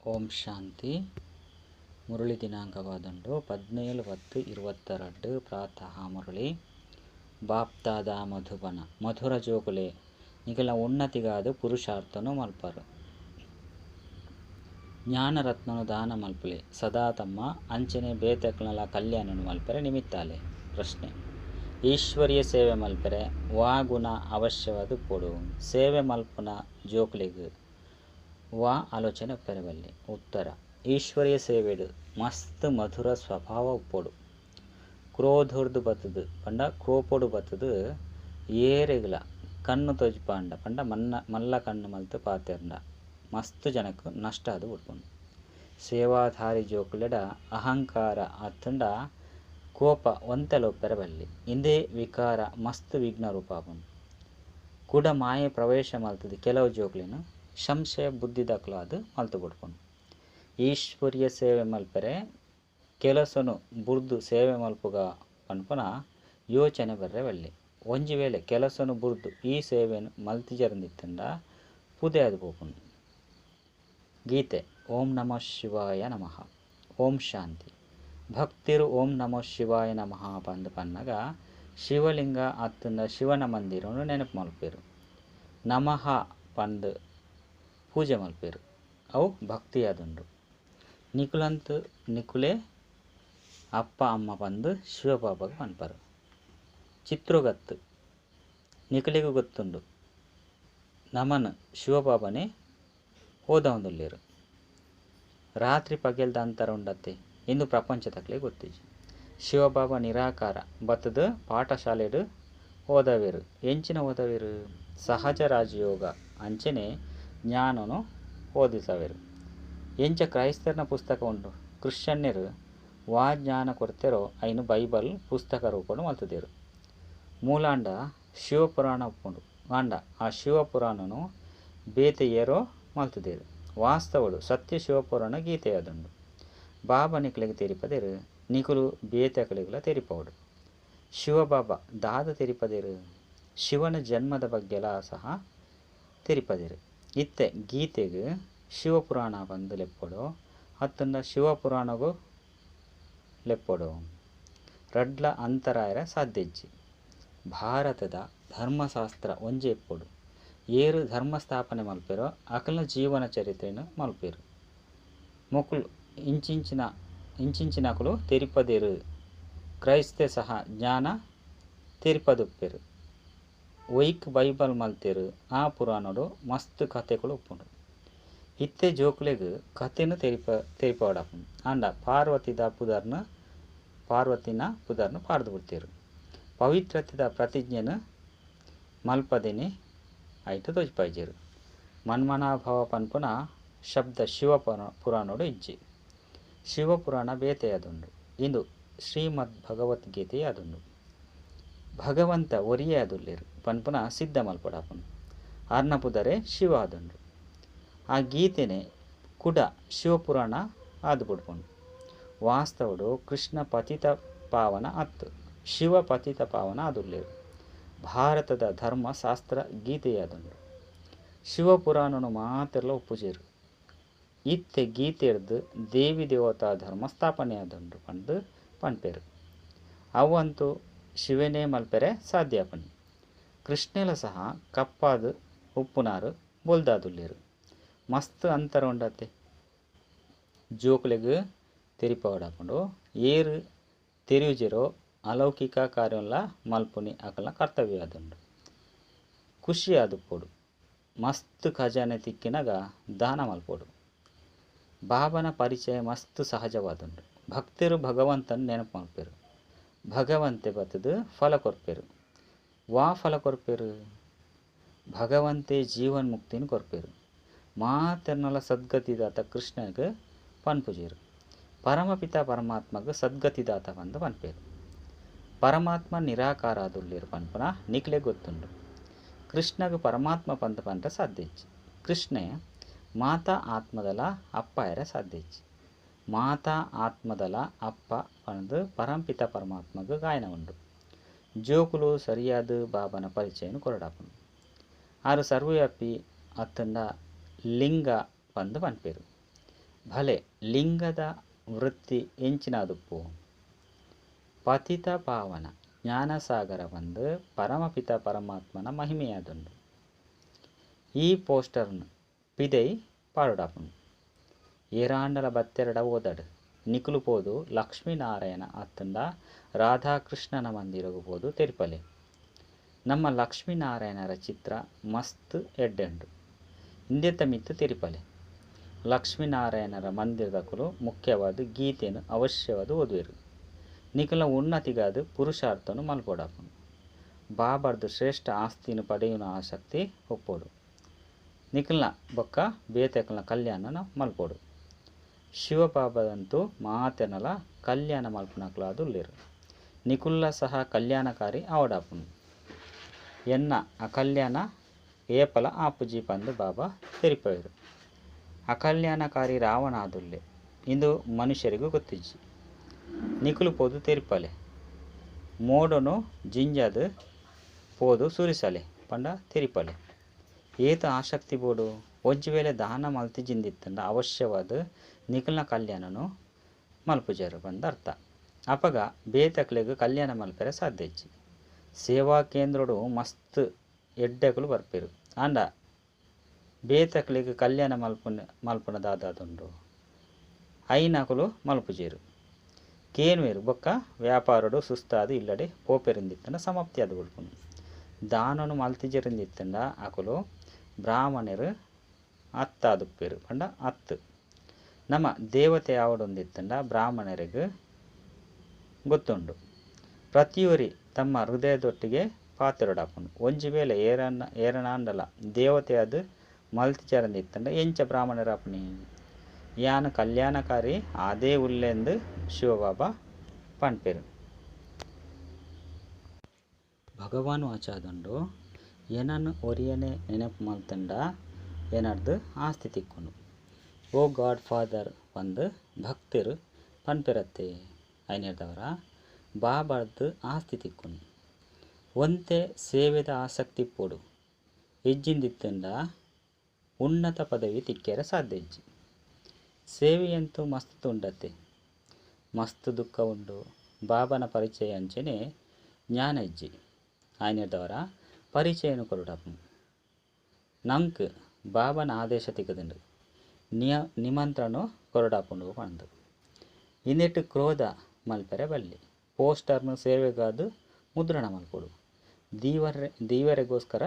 ಓಂ ಶಾಂತಿ. ಮುರಳಿ ದಿನಾಂಕವಾದಂಡು 17/10/22 ಪ್ರಾತಃ ಮುರಳಿ ಬಾಪ್ತಾದ ಮಧುಬನ ಮಧುರ ಜೋಗುಲೆ ನಿಖಲ ಉನ್ನತಿಗಾದ ಪುರುಷಾರ್ಥನು ಮಲ್ಪರು ಜ್ಞಾನರತ್ನನು ದಾನ ಮಲ್ಪಲೆ ಸದಾ ತಮ್ಮ ಅಂಚನೆ ಬೇತಕ್ನಲ ಕಲ್ಯಾಣನು ಮಲ್ಪರೆ ನಿಮಿತ್ತಾಲೆ. ಪ್ರಶ್ನೆ: ಈಶ್ವರ್ಯ ಸೇವೆ ಮಲ್ಪರೆ ವಾ ಗುಣ ಅವಶ್ಯವಾದ ಕೊಡು ಸೇವೆ ಮಲ್ಪನ ಜೋಕ್ಲೆಗ್ ವಾ ಆಲೋಚನೆ ಪೆರಬಲ್ಲೆ. ಉತ್ತರ: ಈಶ್ವರ್ಯ ಸೇವೆಡು ಮಸ್ತ್ ಮಧುರ ಸ್ವಭಾವ ಉಪ್ಪೊಡು. ಕ್ರೋಧೋರ್ದು ಬತ್ತದು ಪಂಡ ಕೋಪೊಡು ಬತ್ತದು ಏರೆಗ್ಲ ಕಣ್ಣು ತೊಜ್ಪಾಂಡ ಪಂಡ ಮಲ್ಲ ಕಣ್ಣು ಮಲ್ತು ಪಾತೆರ್ಂಡ ಮಸ್ತ್ ಜನಕ್ಕೆ ನಷ್ಟ ಅದು ಉಡ್ಕೊಂಡು. ಸೇವಾಧಾರಿ ಜೋಕ್ಲೆಡ ಅಹಂಕಾರ ಅತ್ತಂಡ ಕೋಪ ಒಂತೆಲೋ ಪೆರಬಲ್ಲಿ ಇಂದೇ ವಿಕಾರ ಮಸ್ತ್ ವಿಘ್ನ ರೂಪಾಪುಂಡು. ಕುಡ ಮಾಯೆ ಪ್ರವೇಶ ಮಲ್ತದು ಕೆಲವು ಜೋಕ್ಲೆನು ಸಂಶಯ ಬುದ್ಧಿ ದಕ್ಲಾದು ಮಲ್ತು ಬಿಡ್ಕೊಂಡು. ಈಶ್ವರ್ಯ ಸೇವೆ ಮಲ್ಪರೆ ಕೆಲಸನು ಬುರ್ದು ಸೇವೆ ಮಲ್ಪುಗ ಪನ್ಪುನ ಯೋಚನೆ ಬರ್ರೆ ಬಲ್ಲೆ. ಒಂಜಿ ವೇಳೆ ಕೆಲಸನು ಬುರ್ದು ಈ ಸೇವೆನು ಮಲ್ತಿಜರಂದಿತ್ತಂಡ ಪುದೆ ಅದು ಪೋಪುಂಡು. ಗೀತೆ: ಓಂ ನಮಃ ಶಿವಾಯ ನಮಃ. ಓಂ ಶಾಂತಿ. ಭಕ್ತಿರು ಓಂ ನಮಃ ಶಿವಾಯ ನಮಃ ಪಂದು ಪನ್ನಗ ಶಿವಲಿಂಗ ಅತ್ತಂಡ ಶಿವನ ಮಂದಿರನು ನೆನಪು ಮಲ್ಪೇರು. ನಮಃ ಪಂದು ಪೂಜೆ ಮಲ್ಪೇರು. ಅವು ಭಕ್ತಿ ಆದುಂಡು. ನಿಕುಲಂತು ನಿಕುಲೆ ಅಪ್ಪ ಅಮ್ಮ ಪಂದು ಶಿವಪಾಪಗೆ ಪನ್ಪರು. ಚಿತ್ರಗತ್ತು ನಿಕಲಿಗೂ ಗೊತ್ತುಂಡು ನಮನ್ ಶಿವಪಾಪನೇ ಓದವಂದುಲ್ಲೇರು. ರಾತ್ರಿ ಪಗೆಲ್ದ ಅಂತರ ಉಂಡತ್ತೆ ಇಂದು ಪ್ರಪಂಚ ತಕ್ಲೆ ಗೊತ್ತಿಜಿ. ಶಿವಬಾಬಾ ನಿರಾಕಾರ ಬತ್ತದ ಪಾಠಶಾಲೆಡು ಓದವೇರು. ಎಂಚಿನ ಓದವೇರು ಸಹಜ ರಾಜಯೋಗ ಅಂಚನೆ ಜ್ಞಾನನು ಓದಿಸವೇರು. ಎಂಚ ಕ್ರೈಸ್ತರನ ಪುಸ್ತಕ ಉಂಡು ಕ್ರಿಶ್ಚಿಯನ್ನರು ವಾ ಜ್ಞಾನ ಕೊಡ್ತಾರೋ ಐನು ಬೈಬಲ್ ಪುಸ್ತಕ ರೂಪಡು ಮಲ್ತದೇರು. ಮೂಲಾಂಡ ಶಿವಪುರಾಣ ಉಪ್ಪುಂಡು ಆಂಡ ಆ ಶಿವಪುರಾಣನು ಬೇತೆ ಏರೋ ಮಲ್ತದೇರು. ವಾಸ್ತವಡು ಸತ್ಯ ಶಿವಪುರಾಣ ಗೀತೆಯಾದುಂಡು. ಬಾಬಾ ನಿಕ್ಲೆಗೆ ತೆರಿಪದೇರು ನಿಕುಲು ಬೇತೆಕಲಿಗಳ ತೆರಿಪವಡು. ಶಿವಬಾಬಾ ದಾದ ತೆರಿಪದೇರು ಶಿವನ ಜನ್ಮದ ಬಗ್ಗೆಲ್ಲ ಸಹ ತೆರಿಪದೇರು. ಇತ್ತೆ ಗೀತೆಗೆ ಶಿವಪುರಾಣ ಬಂದು ಲೆಪ್ಪಡು ಅತ್ತಂಡ ಶಿವಪುರಾಣಗೂ ಲೆಪ್ಪಡು ರಡ್ಲ ಅಂತರಾಯರ ಸಾಧ್ಯಜ್ಜಿ. ಭಾರತದ ಧರ್ಮಶಾಸ್ತ್ರ ಒಂಜೆ ಎಪ್ಪಡು ಏರು ಧರ್ಮ ಸ್ಥಾಪನೆ ಮಲ್ಪೇರೋ ಅಕಲ್ನ ಜೀವನ ಚರಿತ್ರೆಯನ್ನು ಮಲ್ಪೇರು. ಮುಕುಲು ಇಂಚಿಂಚಿನಕಲು ತೆರಿಪದೇರು. ಕ್ರೈಸ್ತೆ ಸಹ ಜ್ಞಾನ ತೆರಿಪದುಪ್ಪೇರು. ಒಯ್ಕ್ ಬೈಬಲ್ ಮಲ್ತೇರು. ಆ ಪುರಾಣಡು ಮಸ್ತ್ ಕಥೆಗಳು ಉಪ್ಪುಂಡು. ಇತ್ತೆ ಜೋಕ್ಲೆಗ್ ಕಥೆನು ತೆರಿಪವಡಪುಂಡು ಆಂಡ ಪಾರ್ವತಿನ ಪುದರ್ನು ಪಾಡ್ದು ಬಿಡ್ತೇರು. ಪವಿತ್ರತೆದ ಪ್ರತಿಜ್ಞೆನು ಮಲ್ಪದೇನೆ ಐಟು ತೋಜ್ಪಾಯ್ಜೇರು. ಮನ್ಮನಾಭವ ಪನ್ಪುನ ಶಬ್ದ ಶಿವಪುರಾಣೋಡು ಇಜ್ಜಿ. ಶಿವಪುರಾಣ ಬೇತೆಯಾದುಂಡು. ಇಂದು ಶ್ರೀಮದ್ ಭಗವದ್ಗೀತೆಯಾದುಂಡು. ಭಗವಂತ ಒರಿಯೇ ಆದುಲ್ಲೇರು ಪನ್ಪುನ ಸಿದ್ಧ ಮಲ್ಪಡಾಪುಂಡು. ಅರ್ನಪುದರೆ ಶಿವ ಆದುಂಡು. ಆ ಗೀತೆನೆ ಕುಡ ಶಿವಪುರಾಣ ಆದು ಬಿಡ್ಪುಂಡು. ವಾಸ್ತವಡು ಕೃಷ್ಣ ಪತಿತ ಪಾವನ ಅತ್ತು ಶಿವ ಪತಿತ ಪಾವನ ಆದುಲ್ಲೇರು. ಭಾರತದ ಧರ್ಮಶಾಸ್ತ್ರ ಗೀತೆಯಾದುಂಡು. ಶಿವಪುರಾಣನು ಮಾತೆಲ್ಲ ಉಪ್ಪುಜೇರು. ಇತ್ತೆ ಗೀತೆರ್ದು ದೇವಿ ದೇವತಾ ಧರ್ಮ ಸ್ಥಾಪನೆ ಆದುಂಡು ಪಂದು ಪನ್ಪೇರು. ಅವಂತೂ ಶಿವನೇ ಮಲ್ಪೆರೆ ಸಾಧ್ಯ ಪಣಿ. ಕೃಷ್ಣೆಲ ಸಹ ಕಪ್ಪಾದು ಉಪ್ಪುನಾರು ಬೊಲ್ದಾದುಲ್ಲೇರು. ಮಸ್ತ್ ಅಂತರ ಉಂಡತ್ತೆ ಜೋಕ್ಲೆಗ್ ತೆರಿಪವಡಪುಂಡು. ಏರು ತೆರಿಯುಜೆರೋ ಅಲೌಕಿಕ ಕಾರ್ಯಲ್ಲ ಮಲ್ಪುನಿ ಅಕಲ್ನ ಕರ್ತವ್ಯ ಆದುಂಡು. ಖುಷಿ ಆದುಪ್ಪೊಡು. ಮಸ್ತ್ ಖಜಾನೆ ತಿಕ್ಕಿನಾಗ ದಾನ ಮಲ್ಪೊಡು. ಬಾಬನ ಪರಿಚಯ ಮಸ್ತ್ ಸಹಜವಾದುಂಡು. ಭಕ್ತರು ಭಗವಂತನ ನೆನಪು ಮಲ್ಪೇರು. ಭಗವಂತೆ ಬತ್ತದು ಫಲ ಕೊರ್ಪೇರು. ವಾ ಫಲ ಕೊರ್ಪೇರು ಭಗವಂತೆ ಜೀವನ್ ಮುಕ್ತಿನ ಕೊರ್ಪೇರು. ಮಾತೆರ್ನಲ ಸದ್ಗತಿದಾತ ಕೃಷ್ಣಗೆ ಪನ್ಪುಜೇರು. ಪರಮಪಿತ ಪರಮಾತ್ಮಗ ಸದ್ಗತಿದಾತ ಬಂದು ಪನ್ಪೇರು. ಪರಮಾತ್ಮ ನಿರಾಕಾರ ಆದುಲ್ಲೇರು ಪನ್ಪುನ ನಿಕ್ಲೆ ಗೊತ್ತುಂಡು. ಕೃಷ್ಣಗ ಪರಮಾತ್ಮ ಪಂದು ಪಂಡ್ರೆ ಸಾಧ್ಯಜ್ಜಿ. ಕೃಷ್ಣೆ ಮಾತಾ ಆತ್ಮದಲ ಅಪ್ಪ ಎರೆ ಸಾಧ್ಯಜ್ಜಿ. ಮಾತಾ ಆತ್ಮದಲ ಅಪ್ಪ ಪಂದು ಪರಂಪಿತ ಪರಮಾತ್ಮಗ ಗಾಯನ ಉಂಡು. ಜೋಕುಲು ಸರಿಯಾದ ಬಾಬನ ಪರಿಚಯನು ಕೊರಡಾಪುಂಡು. ಆರು ಸರ್ವವ್ಯಾಪಿ ಅತ್ತಂಡ ಲಿಂಗ ಪಂದು ಪನ್ಪೇರು. ಭಲೆ ಲಿಂಗದ ವೃತ್ತಿ ಎಂಚಿನದುಪ್ಪು ಪತಿತ ಪಾವನ ಜ್ಞಾನಸಾಗರ ಬಂದು ಪರಮಪಿತ ಪರಮಾತ್ಮನ ಮಹಿಮೆಯಾದುಂಡು. ಈ ಪೋಸ್ಟರ್ನು ಪಿದೈ ಪಾಡುಡಾಪುಂಡು. ಏರಾಂಡಲ ಬತ್ತೆರಡ ಓದಡು ನಿಕುಲು ಪೋದು ಲಕ್ಷ್ಮೀನಾರಾಯಣ ಅತ್ತಂಡ ರಾಧಾಕೃಷ್ಣನ ಮಂದಿರಗು ಪೋದು ತೆರಿಪಲೆ. ನಮ್ಮ ಲಕ್ಷ್ಮೀನಾರಾಯಣರ ಚಿತ್ರ ಮಸ್ತ್ ಎಡ್ಡೆಂಡು ಇಂದೆತ್ತ ಮಿತ್ತು ತೆರಿಪಲೆ. ಲಕ್ಷ್ಮೀನಾರಾಯಣರ ಮಂದಿರದಕುಲು ಮುಖ್ಯವಾದ ಗೀತೆಯನ್ನು ಅವಶ್ಯವಾದ ಓದುವೆರು. ನಿಕುಲ ಉನ್ನತಿಗಾದ ಪುರುಷಾರ್ಥನು ಮಲ್ಪೋಡಾಪುಂಡು. ಬಾಬರ್ದು ಶ್ರೇಷ್ಠ ಆಸ್ತಿನ ಪಡೆಯುವ ಆಸಕ್ತಿ ಒಪ್ಪೋಡು. ನಿಕಲ್ನ ಬೊಕ್ಕ ಬೇತಕಲ್ನ ಕಲ್ಯಾಣನ ಮಲ್ಪೋಡು. ಶಿವಬಾಬದಂತೂ ಮಾತೆನಲ ಕಲ್ಯಾಣ ಮಲ್ಪನಕಲಾದು ಉಳ್ಳೇರು. ನಿಕುಲ್ಲ ಸಹ ಕಲ್ಯಾಣಕಾರಿ ಅವಡಾಪುಂಡು. ಎನ್ನ ಅಕಲ್ಯಾಣ ಏಪಲ ಆಪುಜಿ ಪಂದು ಬಾಬಾ ತೆರಿಪೋಯರು. ಅಕಲ್ಯಾಣಕಾರಿ ರಾವಣ ಆದುಲ್ಲೆ ಇಂದು ಮನುಷ್ಯರಿಗೂ ಗೊತ್ತಿಜ್ಜಿ. ನಿಕುಲು ಪೋದು ತೆರಿಪಲೆ. ಮೋಡನು ಜಿಂಜದು ಪೋದು ಸುರಿಸಲೆ ಪಂಡ ತೆರಿಪಲೆ. ಏತ ಆಸಕ್ತಿ ಬೋಡು ಒಂಜಿ ವೇಳೆ ದಾನ ಮಲ್ತಿ ಜಿಂದಿತ್ತಂಡ ಅವಶ್ಯವಾದ ನಿಕಲ್ನ ಕಲ್ಯಾಣನು ಮಲ್ಪುಜರು ಬಂದ ಅರ್ಥ. ಅಪಗ ಬೇತಕ್ಲೆಗ್ ಕಲ್ಯಾಣ ಮಲ್ಪರೆ ಸಾಧ್ಯ ಇಜ್ಜಿ. ಸೇವಾ ಕೇಂದ್ರಡು ಮಸ್ತ್ ಎಡ್ಡೆಕುಲು ಬರ್ಪೆರು ಅಂಡ ಬೇತಕ್ಲೆಗ್ ಕಲ್ಯಾಣ ಮಲ್ಪನ ದಾದಾದುಂಡು ಐನಕುಲು ಮಲ್ಪುಜೇರು. ಕೇನ್ವೇರು ಬೊಕ್ಕ ವ್ಯಾಪಾರಡು ಸುಸ್ತಾದು ಇಲ್ಲಡೆ ಪೋಪೆರಿಂದಿತ್ತಂಡ ಸಮಾಪ್ತಿ ಅದು ಉಳ್ಪುಂಡು. ದಾನನು ಮಲ್ತಿಜರಿಂದಿತ್ತಂಡ ಅಕುಲು ಬ್ರಾಹ್ಮಣರು ಅತ್ತಾದುಪ್ಪೇರು ಪಂಡ ಅತ್ತು. ನಮ್ಮ ದೇವತೆ ಯಾವಡೊಂದಿತ್ತಂಡ ಬ್ರಾಹ್ಮಣರಿಗೆ ಗೊತ್ತುಂಡು. ಪ್ರತಿಯೊರಿ ತಮ್ಮ ಹೃದಯದೊಟ್ಟಿಗೆ ಪಾತಿರೊಡಾಪುಂಡು. ಒಂಜಿ ವೇಳೆ ಏರಣಾಂಡಲ ದೇವತೆಯಾದ ಮಲ್ತಿಚರಂದಿತ್ತಂಡ ಎಂಚ ಬ್ರಾಹ್ಮಣರಾಪುನಿ ಯಾನು ಕಲ್ಯಾಣಕಾರಿ ಆದೇ ಉಲ್ಲೆಂದು ಶಿವಬಾಬಾ ಪಣ್ಪೆರು. ಭಗವಾನು ಆಚಾದುಂಡು ಏನನ್ನು ಒರಿಯನೆ ನೆನಪು ಮಲ್ತಂಡ ಏನರ್ದು ಆಸ್ತಿ ತಿಕ್ಕುಂಡು. ಓ ಗಾಡ್ ಫಾದರ್ ಒಂದು ಭಕ್ತರು ಪನ್ಪೆರತ್ತೆ ಐನೇರ್ದವರ ಬಾಬಾರ್ದು ಆಸ್ತಿ ತಿಕ್ಕುಂಡು. ಒಂತೆ ಸೇವೆದ ಆಸಕ್ತಿ ಪೋಡು ಇಜ್ಜಿಂದಿತ್ತಂಡ ಉನ್ನತ ಪದವಿ ತಿಕ್ಕೆರ ಸಾಧ್ಯ ಇಜ್ಜಿ. ಸೇವೆಯಂತೂ ಮಸ್ತ್ ತುಂಡತ್ತೆ ಮಸ್ತ್ ದುಃಖ ಉಂಡು. ಬಾಬನ ಪರಿಚಯ ಅಂಚನೆ ಜ್ಞಾನ ಇಜ್ಜಿ. ಐನೇರ್ದವರ ಪರಿಚಯನು ಕೊರುಡಾಪು ನಂಕ್ ಬಾಬನ ಆದೇಶ ತಿಕ್ಕದುಂಡು ನಿಮಂತ್ರಣ ಕೊರಡಾಪುಂಡು ಪಂದು ಇನ್ನೆಟ್ಟು ಕ್ರೋಧ ಮಲ್ಪೆರೆ ಬಲ್ಲಿ. ಪೋಸ್ಟರ್ನು ಸೇವೆಗಾದು ಮುದ್ರಣ ಮಲ್ಪೊಡು. ದೀವರೆಗೋಸ್ಕರ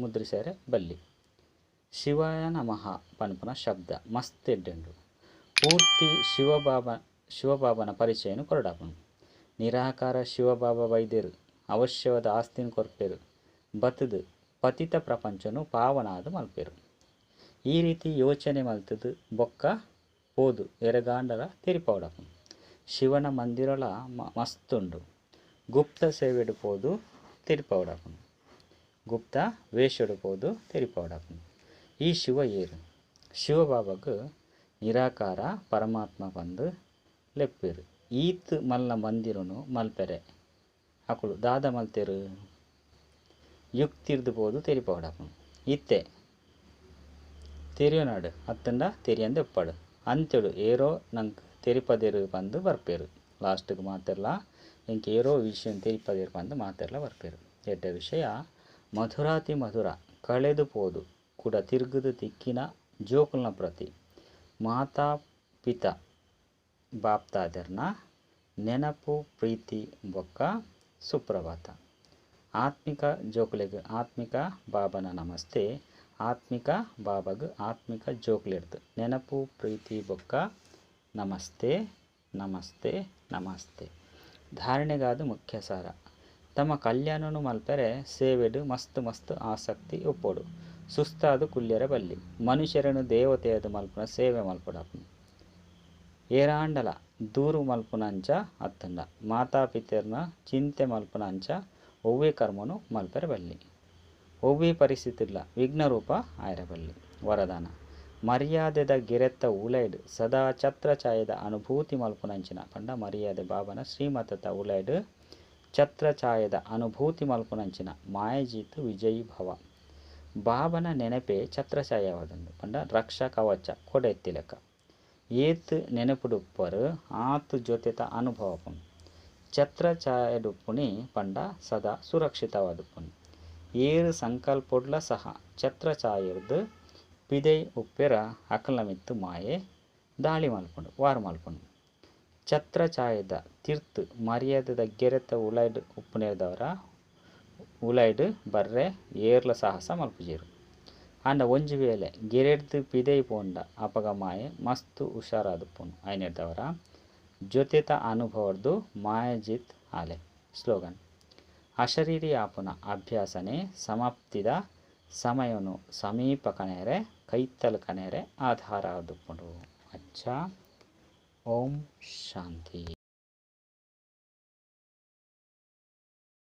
ಮುದ್ರಿಸರೆ ಬಲ್ಲಿ. ಶಿವಾಯ ನಮಃ ಪನ್ಪುನ ಶಬ್ದ ಮಸ್ತ್ ಎಡ್ಡೆಂಡು. ಪೂರ್ತಿ ಶಿವಬಾಬನ ಪರಿಚಯನು ಕೊರಡಾಪುಂಡು. ನಿರಾಕಾರ ಶಿವಬಾಬಾ ವೈದ್ಯರು ಅವಶ್ಯವಾದ ಆಸ್ತಿನ ಕೊರ್ಪೆರು ಬತ್ತದು ಪತಿತ ಪ್ರಪಂಚನು ಪಾವನಾದು ಮಲ್ಪೆರು. ಈ ರೀತಿ ಯೋಚನೆ ಮಲ್ತದು ಬೊಕ್ಕ ಪೋದು ಎರೆಗಾಂಡಲ ತೆರಿಪೌಡಪುಂಡು. ಶಿವನ ಮಂದಿರಲ ಮಸ್ತುಂಡು. ಗುಪ್ತ ಸೇವೆಡು ಪೋದು ತೆರಿಪೌಡಪುಂಡು. ಗುಪ್ತ ವೇಷಡು ಪೋದು ತೆರಿಪೌಡಪುಂಡು. ಈ ಶಿವ ಏರು ಶಿವಬಾಬಾಗ ನಿರಾಕಾರ ಪರಮಾತ್ಮ ಬಂದು ಲೆಪ್ಪೆರು. ಈತ್ ಮಲ್ಲ ಮಂದಿರನು ಮಲ್ಪೆರೆ ಅಕುಲು ದಾದ ಮಲ್ತೆರು ಯುಕ್ತಿರ್ದು ಪೋದು ತೆರಿಪೌಡಪುಂಡು. ಇತ್ತೆ ತೆರಿಯೋನಾಡು ಅತ್ತಂಡ ತೆರಿಯಂದೆ ಉಪ್ಪಾಡು ಅಂತೆಡು ಏರೋ ನಂಗೆ ತೆರಿಪದೇರು ಬಂದು ಬರ್ಪೇರು. ಲಾಸ್ಟ್ಗೆ ಮಾತೆರ್ಲ ಇಂಕ ಏರೋ ವಿಷಯ ತೆರಿಪದೇರು ಬಂದು ಮಾತೆರ್ಲ ಬರ್ಪೇರು. ಎಡ್ಡ ವಿಷಯ ಮಧುರಾತಿ ಮಧುರ ಕಳೆದು ಪೋದು ಕೂಡ ತಿರುಗುದು ತಿಕ್ಕಿನ ಜೋಕುಲ್ನ ಪ್ರತಿ ಮಾತಾ ಪಿತ ಬಾಪ್ತಾದರ್ನ ನೆನಪು ಪ್ರೀತಿ ಬೊಕ್ಕ ಸುಪ್ರಭಾತ. ಆತ್ಮಿಕ ಜೋಕುಲೆಗ್ ಆತ್ಮಿಕ ಬಾಬನ ನಮಸ್ತೆ. ಆತ್ಮಿಕ ಬಾಬಾಗ ಆತ್ಮಿಕ ಜೋಕ್ಲೆಡ್ದು ನೆನಪು ಪ್ರೀತಿ ಬೊಕ್ಕ ನಮಸ್ತೆ ನಮಸ್ತೆ ನಮಸ್ತೆ. ಧಾರಣೆಗಾದ ಮುಖ್ಯ ಸಾರ ತಮ್ಮ ಕಲ್ಯಾಣನು ಮಲ್ಪೆರೆ ಸೇವೆಡು ಮಸ್ತ್ ಮಸ್ತ್ ಆಸಕ್ತಿ ಒಪ್ಪೋಡು. ಸುಸ್ತಾದು ಕುಲ್ಯರ ಬಲ್ಲಿ ಮನುಷ್ಯರನ್ನು ದೇವತೆಯದು ಮಲ್ಪುನ ಸೇವೆ ಮಲ್ಪೊಡಾಪುಂಡು. ಏರಾಂಡಲ ದೂರು ಮಲ್ಪುನಂಚ ಅತ್ತಂಡ ಮಾತಾಪಿತರ್ನ ಚಿಂತೆ ಮಲ್ಪುನಂಚ ಒವ್ವೆ ಕರ್ಮನು ಮಲ್ಪೆರೆ ಬಲ್ಲಿ. ಒವ್ವೆ ಪರಿಸ್ಥಿತಿಲ್ಲ ವಿಘ್ನರೂಪ ಆಯರಬಲ್ಲಿ. ವರದಾನ ಮರ್ಯಾದೆದ ಗೆರೆತ್ತ ಉಲೈಡ್ ಸದಾ ಛತ್ರಛಾಯದ ಅನುಭೂತಿ ಮಲ್ಪುನಂಚಿನ ಪಂಡ ಮರ್ಯಾದೆ ಬಾಬನ ಶ್ರೀಮತದ ಉಲೈಡ್ ಛತ್ರಛಾಯದ ಅನುಭೂತಿ ಮಲ್ಪುನಂಚಿನ ಮಾಯಜೀತು ವಿಜಯೀ ಭವ. ಬಾಬನ ನೆನಪೆ ಛತ್ರಛಾಯವಾದಂಡು ಪಂಡ ರಕ್ಷ ಕವಚ ಕೊಡೆ ಎತ್ತಿಲೆಕ್ಕ. ಏತ್ ನೆನಪುಡುಪ್ಪರು ಆತು ಜೊತೆತ ಅನುಭವಪುನು. ಛತ್ರ ಛಾಯಡುಪ್ಪುನಿ ಪಂಡ ಸದಾ ಸುರಕ್ಷಿತವಾದುಪ್ಪುನು. ಏರು ಸಂಕಲ್ಪೊಡ್ಲ ಸಹ ಛತ್ರ ಛಾಯರ್ದು ಪಿದೈ ಉಪ್ಪೆರ ಅಕಲ ಮಿತ್ತು ಮಾಯೆ ದಾಳಿ ಮಲ್ಪುಂಡು ವಾರ ಮಲ್ಪುಂಡು. ಛತ್ರ ಛಾಯದ ತಿರ್ತು ಮರ್ಯಾದೆ ಗೆರೆತ ಉಲೈಡ್ ಉಪ್ಪುನೇರ್ದವರ ಉಲೈಡ್ ಬರ್ರೆ ಏರ್ಲ ಸಾಹಸ ಮಲ್ಪುಜೇರು. ಅಂಡ ಒಂಜಿ ವೇಳೆ ಗೆರೆಡ್ದು ಪಿದೈ ಪೋಂಡ ಅಪಗ ಮಾಯೆ ಮಸ್ತು ಹುಷಾರಾದುಪ್ಪುನು ಐನೆರ್ದವರ ಜೊತೆತ ಅನುಭವರ್ದು ಮಾಯ ಜಿತ್ ಆಲೆ. ಸ್ಲೋಗನ್: ಅಶರೀರಿ ಆಪುನ ಅಭ್ಯಾಸನೆ ಸಮಾಪ್ತಿದ ಸಮಯನು ಸಮೀಪ ಕನೆರೆ ಕೈತಲ್ ಕನೆರೆ ಆಧಾರ ಆದುಪ್ಪುಂಡು. ಅಚ್ಚ. ಓಂ ಶಾಂತಿ.